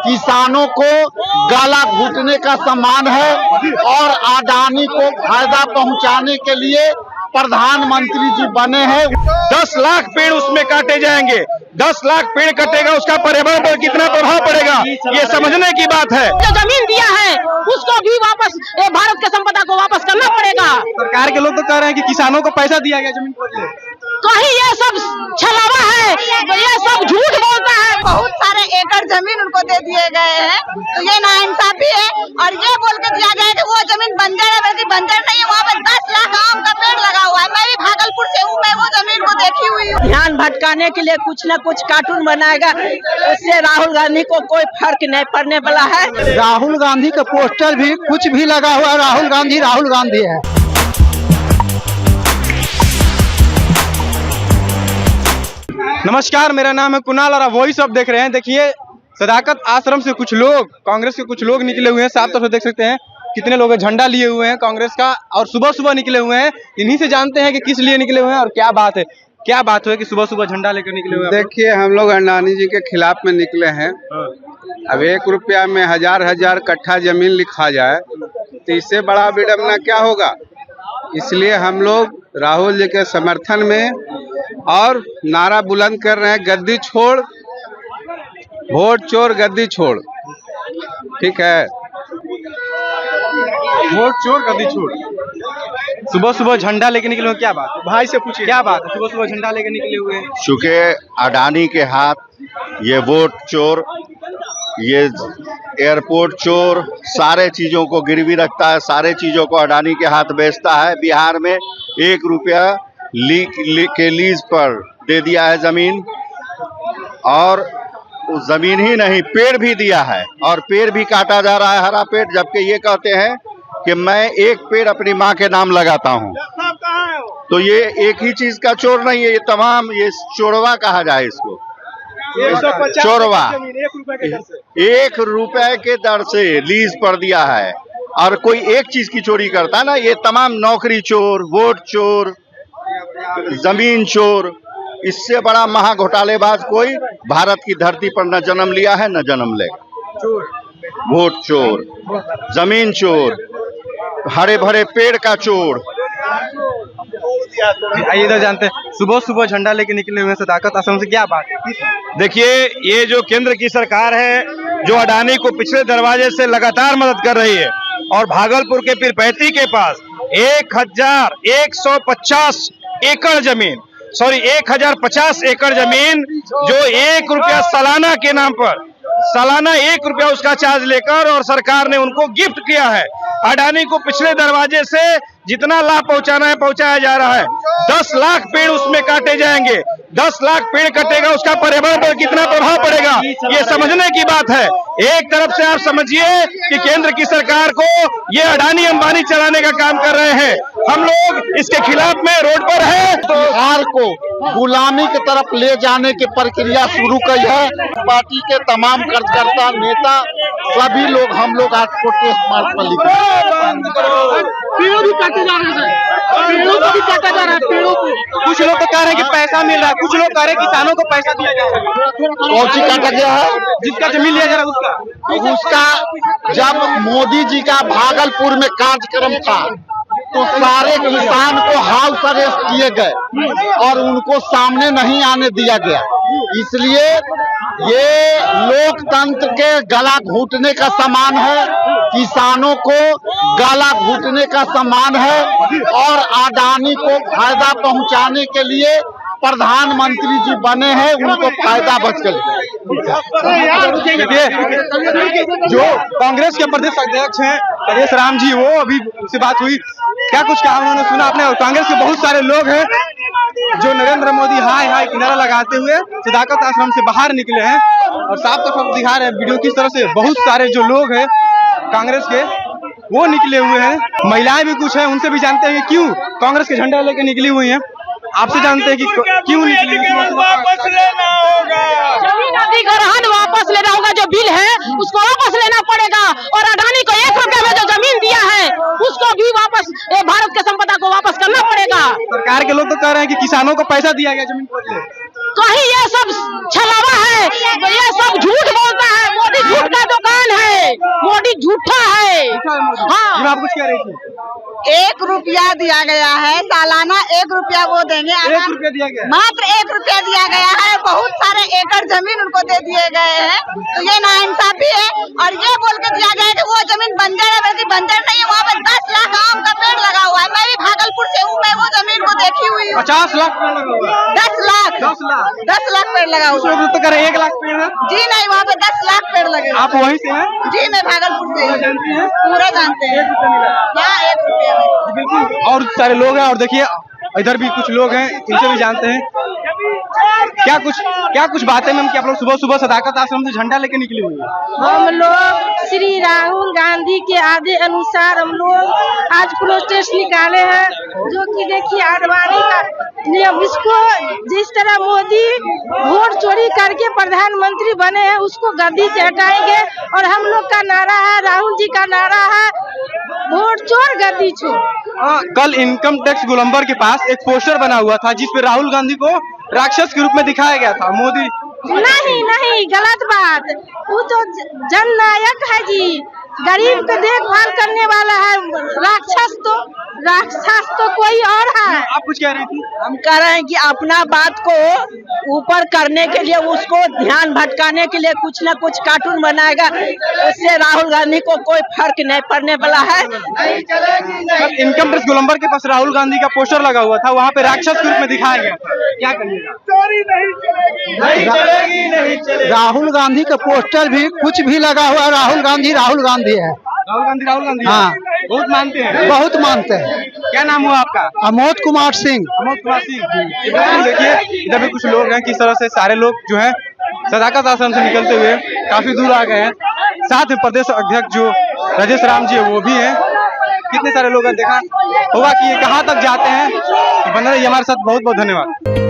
किसानों को गला घुटने का सामान है और अडानी को फायदा पहुंचाने के लिए प्रधानमंत्री जी बने हैं। 10 लाख पेड़ उसमें काटे जाएंगे। 10 लाख पेड़ कटेगा, उसका पर्यावरण पर कितना प्रभाव पड़ेगा, ये समझने की बात है। जो जमीन दिया है उसको भी वापस भारत के संपदा को वापस करना पड़ेगा। सरकार के लोग तो कह रहे हैं कि किसानों को पैसा दिया गया जमीन पर। कहीं ये सब छलावा है, ये सब झूठ बोलता है। बहुत सारे एकड़ जमीन उनको दे दिए गए हैं, तो ये नाइंसाफी है। और ये बोल के दिया गया है कि वो जमीन बंजर है, बल्कि बंजर नहीं है। वहाँ पे 10 लाख आम का पेड़ लगा हुआ है। मैं भी भागलपुर से हूँ, मैं वो जमीन को देखी हुई हूँ। ध्यान भटकाने के लिए कुछ न कुछ कार्टून बनाएगा, उससे राहुल गांधी को कोई फर्क नहीं पड़ने वाला है। राहुल गांधी का पोस्टर भी कुछ भी लगा हुआ है, राहुल गांधी है। नमस्कार, मेरा नाम है कुणाल और आप वॉइस ऑफ देख रहे हैं। देखिए, सदाकत आश्रम से कुछ लोग, कांग्रेस के कुछ लोग निकले हुए हैं। साफ तौर से देख सकते हैं कितने लोग झंडा लिए हुए हैं कांग्रेस का, और सुबह सुबह निकले हुए हैं। इन्हीं से जानते हैं कि किस लिए निकले हुए हैं और क्या बात है कि सुबह सुबह झंडा लेकर निकले हुए हैं। देखिए, हम लोग अडानी जी के खिलाफ में निकले हैं। अब 1 रुपया में हजार कट्ठा जमीन लिखा जाए तो इससे बड़ा विडम्बना क्या होगा। इसलिए हम लोग राहुल जी के समर्थन में और नारा बुलंद कर रहे हैं, गद्दी छोड़, वोट चोर, गद्दी छोड़। ठीक है, वोट चोर, गद्दी छोड़। सुबह सुबह झंडा लेके निकले हुए, क्या बात है? भाई से पूछिए, क्या बात है? सुबह सुबह झंडा लेके निकले हुए हैं। चूंकि अडानी के हाथ ये वोट चोर, ये एयरपोर्ट चोर, सारे चीजों को गिरवी रखता है, सारे चीजों को अडानी के हाथ बेचता है। बिहार में 1 रुपया के लीज पर दे दिया है जमीन, और उस जमीन ही नहीं, पेड़ भी दिया है, और पेड़ भी काटा जा रहा है, हरा पेड़। जबकि ये कहते हैं कि मैं एक पेड़ अपनी माँ के नाम लगाता हूँ। तो ये एक ही चीज का चोर नहीं है, ये तमाम, ये चोरवा कहा जाए इसको। चोरवा 1 रुपए के दर से लीज पर दिया है, और कोई एक चीज की चोरी करता है ना, ये तमाम नौकरी चोर, वोट चोर, जमीन चोर, इससे बड़ा महा घोटालेबाज कोई भारत की धरती पर न जन्म लिया है न जन्म लेगा। वोट चोर, जमीन चोर, हरे भरे पेड़ का चोर। आइए इधर जानते हैं, सुबह सुबह झंडा लेके निकले हुए सदाकत आश्रम से, क्या बात है? देखिए, ये जो केंद्र की सरकार है, जो अडानी को पिछले दरवाजे से लगातार मदद कर रही है, और भागलपुर के पीरपैंती के पास 1150 एकड़ जमीन, 1050 एकड़ जमीन, जो 1 रुपया सालाना के नाम पर, सालाना 1 रुपया उसका चार्ज लेकर, और सरकार ने उनको गिफ्ट किया है। अडानी को पिछले दरवाजे से जितना लाभ पहुंचाना है पहुंचाया जा रहा है। 10 लाख पेड़ उसमें काटे जाएंगे। 10 लाख पेड़ कटेगा, उसका पर्यावरण पर कितना प्रभाव पड़ेगा, ये समझने की बात है। एक तरफ से आप समझिए कि केंद्र की सरकार को ये अडानी अंबानी चलाने का काम कर रहे हैं। हम लोग इसके खिलाफ में रोड पर है। तो बिहार को गुलामी की तरफ ले जाने की प्रक्रिया शुरू की है। पार्टी के तमाम कार्यकर्ता, नेता, सभी लोग, हम लोग आज प्रोटेस्ट मार्च पर लिखे। पेड़ों भी काटे जा रहे हैं, पेड़ों को भी काटा जा रहा है, पेड़ों को। कुछ लोग तो कह रहे हैं कि पैसा मिल रहा है, कुछ लोग कह रहे हैं किसानों को पैसा दिया जा रहा है। कौन सी काटा गया है? जिसका जमीन लिया जा रहा है उसका जब मोदी जी का भागलपुर में कार्यक्रम था तो सारे किसान को हाउस अरेस्ट किए गए और उनको सामने नहीं आने दिया गया। इसलिए ये लोकतंत्र के गला घुटने का सामान है, किसानों को गला घुटने का सामान है, और अडानी को फायदा पहुंचाने के लिए प्रधानमंत्री जी बने हैं, उनको फायदा बच गया। जो कांग्रेस के प्रदेश अध्यक्ष हैं परेश राम जी, वो अभी से बात हुई, क्या कुछ कहा उन्होंने, सुना आपने? और कांग्रेस के बहुत सारे लोग हैं जो नरेंद्र मोदी हाय हाय की नारा लगाते हुए सदाकत आश्रम से बाहर निकले हैं, और साफ तौर दिखा रहे हैं वीडियो किस तरह से बहुत सारे जो लोग हैं कांग्रेस के, वो निकले हुए हैं। महिलाएं भी कुछ हैं, उनसे भी जानते हैं कि क्यों कांग्रेस के झंडा लेके निकली हुई हैं। आपसे जानते हैं कि क्यों निकली? वापस लेना होगा, जमीन अधिग्रहण वापस लेना होगा, जो बिल है उसको वापस लेना पड़ेगा, और अडानी को 1 रुपया में जो जमीन दिया है उसको भी वापस भारत के संपदा को वापस करना पड़ेगा। सरकार के लोग तो कह रहे हैं कि किसानों को पैसा दिया गया जमीन पर। कहीं ये सब छलावा है, ये सब झूठ बोलता है। मोदी झूठ का मोदी झूठा है। हाँ, आप कुछ कह रही थी? 1 रुपया दिया गया है, सालाना 1 रुपया वो देंगे। 1 रुपया दिया गया, मात्र 1 रुपया दिया गया है। बहुत सारे एकड़ जमीन उनको दे दिए गए हैं, तो ये नाइंसाफी है। और ये बोल के दिया गया है कि वो जमीन बंजर है, बल्कि बंजर नहीं है, वहाँ पे 10 लाख आम का पेड़ लगा हुआ है। मैं भी भागलपुर से हूँ, मैं वो जमीन को देखी हुई हूँ। 50 लाख पेड़ लगा हुआ है। 10 लाख 10 लाख पेड़ लगा हुआ है। तो करे 1 लाख पेड़ है जी नहीं, वहाँ पे 10 लाख पेड़ लगे। आप वहीं से हैं? जी मैं भागलपुर से जानती हैं? पूरा जानते हैं। 1 रुपया मिला। हाँ 1 रुपया में। बिल्कुल, और सारे लोग हैं। और देखिए इधर भी कुछ लोग हैं, इनसे भी जानते हैं क्या कुछ बातें में कि आप लोग सुबह सुबह सदाकत आश्रम से झंडा लेके निकले हुए हैं। हम लोग श्री राहुल गांधी के आदेश अनुसार हम लोग आज प्रोटेस्ट निकाले हैं, जो कि देखिए आडवाणी का नियम, इसको जिस तरह मोदी वोट चोरी करके प्रधानमंत्री बने हैं उसको गद्दी से हटाएंगे। और हम लोग का नारा है, राहुल जी का नारा है, वोट चोर गद्दी चोर। कल इनकम टैक्स गोलंबर के पास एक पोस्टर बना हुआ था जिसपे राहुल गांधी को राक्षस के रूप में दिखाया गया था। मोदी नहीं गलत बात, वो तो जननायक है जी, गरीब को देखभाल करने वाला है। राक्षस तो कोई और है। आप कुछ कह रही थी? हम कह रहे हैं कि अपना बात को ऊपर करने के लिए, उसको ध्यान भटकाने के लिए कुछ न कुछ कार्टून बनाएगा, उससे राहुल गांधी को कोई फर्क नहीं पड़ने वाला है। कल इनकम टैक्स गोलंबर के पास राहुल गांधी का पोस्टर लगा हुआ था, वहाँ पे राक्षस के रूप में दिखाया गया था। क्या करिएगा? राहुल गांधी का पोस्टर भी कुछ भी लगा हुआ, राहुल गांधी है। राहुल गांधी हाँ, बहुत मानते हैं। बहुत मानते हैं। क्या नाम हुआ आपका? अमोद कुमार सिंह। देखिए इधर भी कुछ लोग हैं, किस तरह से सारे लोग जो है सदाकत आश्रम से निकलते हुए काफी दूर आ गए हैं। साथ में प्रदेश अध्यक्ष जो राजेश राम जी है वो भी हैं। कितने सारे लोग हैं, देखा होगा कि ये कहाँ तक जाते हैं। बने रहिए हमारे साथ, बहुत बहुत धन्यवाद।